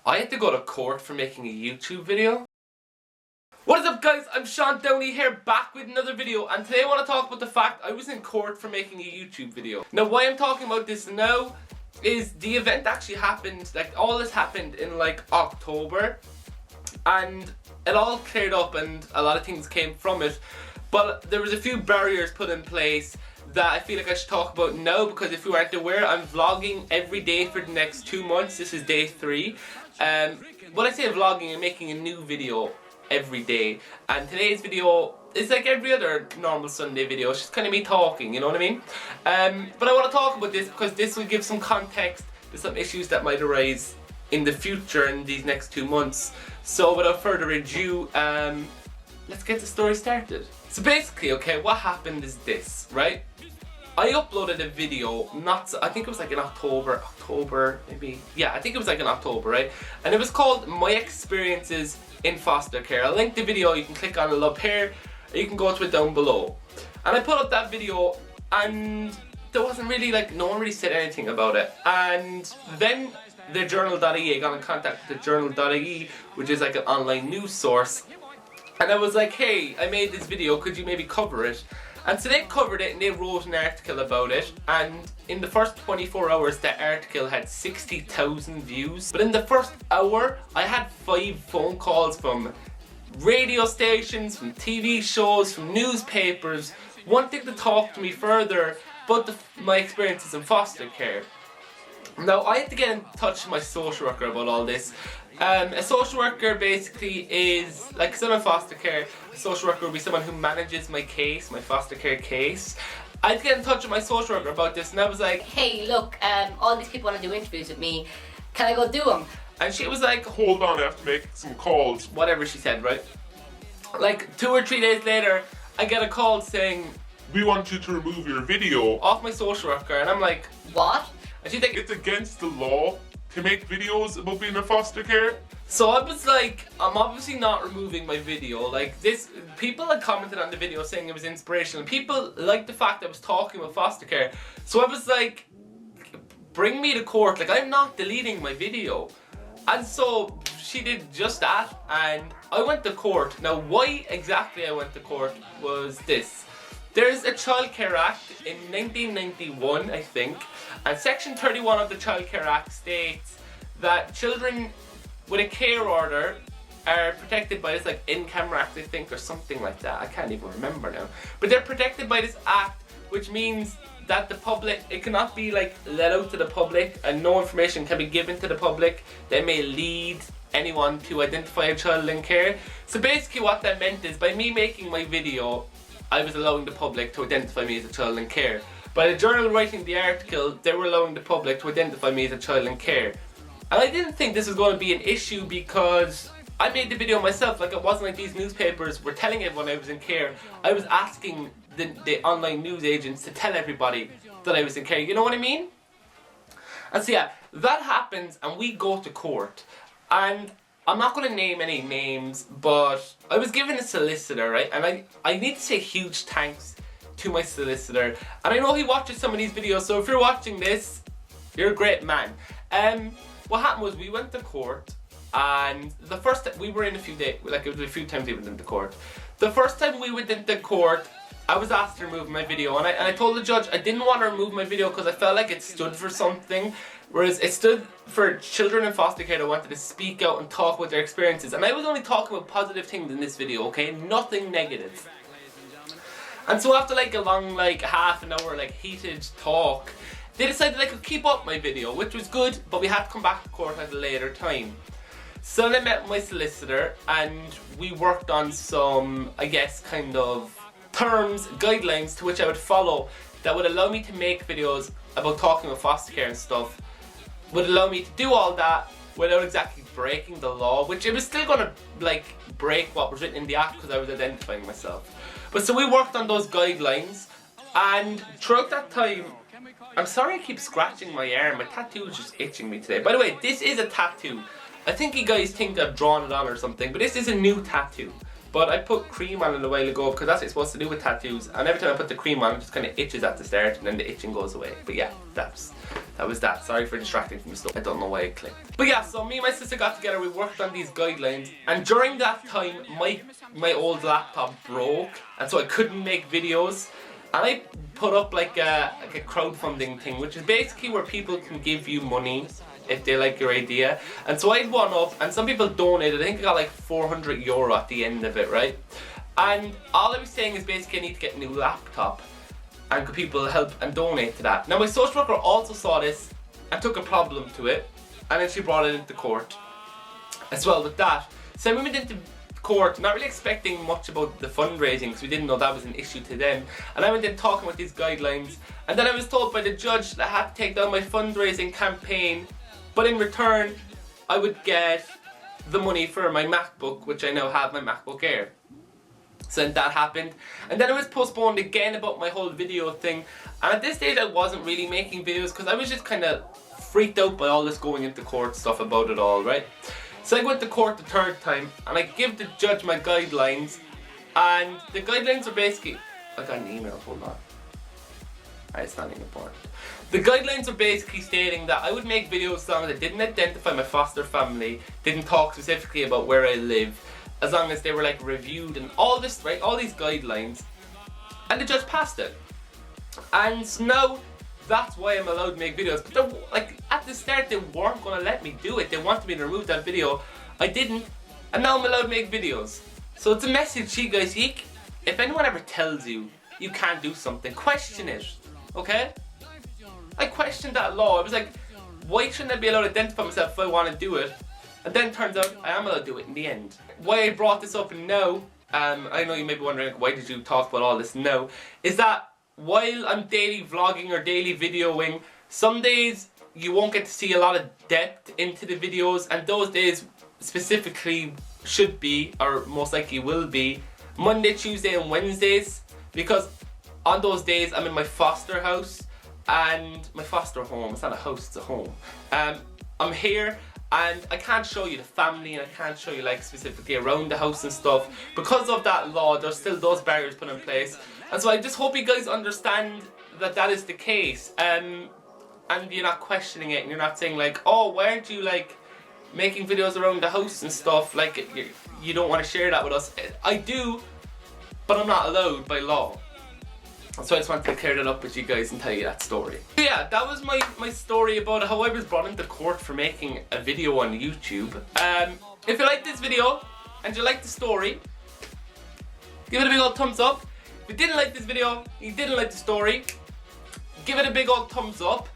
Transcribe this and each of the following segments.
I had to go to court for making a YouTube video. What is up guys, I'm Downey here, back with another video, and today I want to talk about the fact I was in court for making a YouTube video. Now why I'm talking about this now is the event actually happened, like all this happened in like October, and it all cleared up and a lot of things came from it, but there was a few barriers put in place that I feel like I should talk about now, because if you aren't aware, I'm vlogging every day for the next 2 months. This is day 3. When I say vlogging, I'm making a new video every day, and today's video is like every other normal Sunday video. It's just kind of me talking, you know what I mean? But I want to talk about this because this will give some context to some issues that might arise in the future in these next 2 months. So without further ado, let's get the story started. So basically, okay, what happened is this, right? I uploaded a video, I think it was like in October maybe, yeah, I think it was like in October, right? And it was called My Experiences in Foster Care. I'll link the video, you can click on it up here, or you can go to it down below. And I put up that video, and there wasn't really, like, no one really said anything about it. And then the journal.ie, I got in contact with the journal.ie, which is like an online news source. And I was like, hey, I made this video, could you maybe cover it? And so they covered it and they wrote an article about it, and in the first 24 hours that article had 60,000 views. But in the first hour I had 5 phone calls from radio stations, from TV shows, from newspapers, wanting to talk to me further about my experiences in foster care. Now I had to get in touch with my social worker about all this. A social worker basically is, like, because I'm in foster care, a social worker will be someone who manages my case, my foster care case. I had to get in touch with my social worker about this, and I was like, hey look, all these people want to do interviews with me, can I go do them? And she was like, hold on, I have to make some calls. Whatever she said, right? Like 2 or 3 days later, I get a call saying, we want you to remove your video off my social worker, and I'm like, what? And she's like, it's against the law to make videos about being in foster care. So I was like, I'm obviously not removing my video. Like this, people had commented on the video saying it was inspirational. People liked the fact I was talking about foster care. So I was like, bring me to court. Like, I'm not deleting my video. And so she did just that, and I went to court. Now why exactly I went to court was this. There's a Child Care Act in 1991, I think, and Section 31 of the Child Care Act states that children with a care order are protected by this, like, In-Camera Act, I think, or something like that. I can't even remember now. But they're protected by this act, which means that the public, it cannot be, like, let out to the public, and no information can be given to the public that may lead anyone to identify a child in care. So basically what that meant is, by me making my video, I was allowing the public to identify me as a child in care. By the journal writing the article, they were allowing the public to identify me as a child in care. And I didn't think this was going to be an issue because I made the video myself. Like, it wasn't like these newspapers were telling everyone I was in care. I was asking the online news agents to tell everybody that I was in care, you know what I mean? And so yeah, that happens and we go to court. And I'm not going to name any names, but I was given a solicitor, right? And I need to say huge thanks to my solicitor. And I know he watches some of these videos, so if you're watching this, you're a great man. What happened was we went to court, and the first we were in a few days, like it was a few times we went into court. The first time we went into court, I was asked to remove my video, and I told the judge I didn't want to remove my video because I felt like it stood for something. Whereas it stood for children in foster care that wanted to speak out and talk about their experiences. And I was only talking about positive things in this video, okay? Nothing negative. And so after like a long, like, half an hour, like, heated talk, they decided I could keep up my video, which was good, but we had to come back to court at a later time. So then I met my solicitor, and we worked on some, I guess, kind of terms, guidelines to which I would follow that would allow me to make videos about talking about foster care and stuff. Would allow me to do all that without exactly breaking the law, which it was still going to, like, break what was written in the act because I was identifying myself. But so we worked on those guidelines, and throughout that time, I'm sorry I keep scratching my arm, my tattoo is just itching me today. By the way, this is a tattoo. I think you guys think I've drawn it on or something, but this is a new tattoo. but I put cream on it a while ago because that's what you're supposed to do with tattoos, and every time I put the cream on it just kind of itches at the start and then the itching goes away. But yeah, that was that. Sorry for distracting from the stuff. I don't know why it clicked. But yeah, so me and my sister got together, we worked on these guidelines, and during that time my old laptop broke, and so I couldn't make videos. And I put up like a crowdfunding thing, which is basically where people can give you money if they like your idea. And so I had one up, and some people donated. I think I got like €400 at the end of it, right? And all I was saying is basically I need to get a new laptop, and could people help and donate to that? Now my social worker also saw this and took a problem to it, and then she brought it into court as well with that. So we went into court, not really expecting much about the fundraising because we didn't know that was an issue to them, and I went in talking with these guidelines, and then I was told by the judge that I had to take down my fundraising campaign, but in return I would get the money for my MacBook, which I now have, my MacBook Air. So then that happened, and then it was postponed again about my whole video thing, and at this stage I wasn't really making videos because I was just kind of freaked out by all this going into court stuff about it all, right? So I went to court the third time, and I give the judge my guidelines, and the guidelines are basically, I got an email, hold on. Alright, it's not even important. The guidelines are basically stating that I would make videos as long as I didn't identify my foster family, didn't talk specifically about where I live, as long as they were like reviewed and all this, right, all these guidelines, and the judge passed it. And so now that's why I'm allowed to make videos. But like at the start they weren't going to let me do it. They wanted me to remove that video. I didn't, and now I'm allowed to make videos. So it's a message to you guys. If anyone ever tells you you can't do something, question it, okay? I questioned that law. I was like, why shouldn't I be allowed to identify myself if I want to do it? And then it turns out I am allowed to do it in the end. Why I brought this up now, I know you may be wondering, like, why did you talk about all this now, is that while I'm daily vlogging or daily videoing, some days you won't get to see a lot of depth into the videos, and those days specifically should be, or most likely will be, Monday, Tuesday and Wednesdays, because on those days I'm in my foster house, and my foster home, it's not a house, it's a home. I'm here, and I can't show you the family, and I can't show you like specifically around the house and stuff. Because of that law, there's still those barriers put in place. And so I just hope you guys understand that that is the case. And you're not questioning it, and you're not saying like, oh, why aren't you like making videos around the house and stuff? Like you don't want to share that with us. I do, but I'm not allowed by law. So I just wanted to clear that up with you guys and tell you that story. So yeah, that was my story about how I was brought into court for making a video on YouTube. If you liked this video and you liked the story, give it a big old thumbs up. If you didn't like this video, you didn't like the story, give it a big old thumbs up.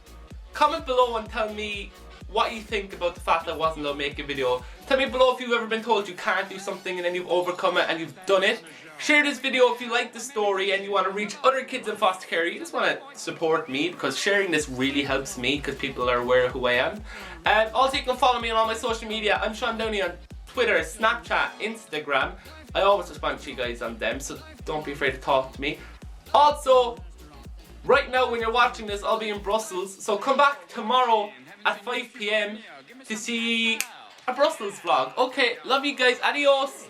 Comment below and tell me what you think about the fact that I wasn't allowed to make a video. Tell me below if you've ever been told you can't do something and then you've overcome it and you've done it. Share this video if you like the story and you want to reach other kids in foster care. You just want to support me, because sharing this really helps me because people are aware of who I am. Also, you can follow me on all my social media. I'm Sean Downey on Twitter, Snapchat, Instagram. I always respond to you guys on them, so don't be afraid to talk to me. Also, right now when you're watching this, I'll be in Brussels, so come back tomorrow at 5 PM to see a Brussels vlog. Okay, love you guys, adios!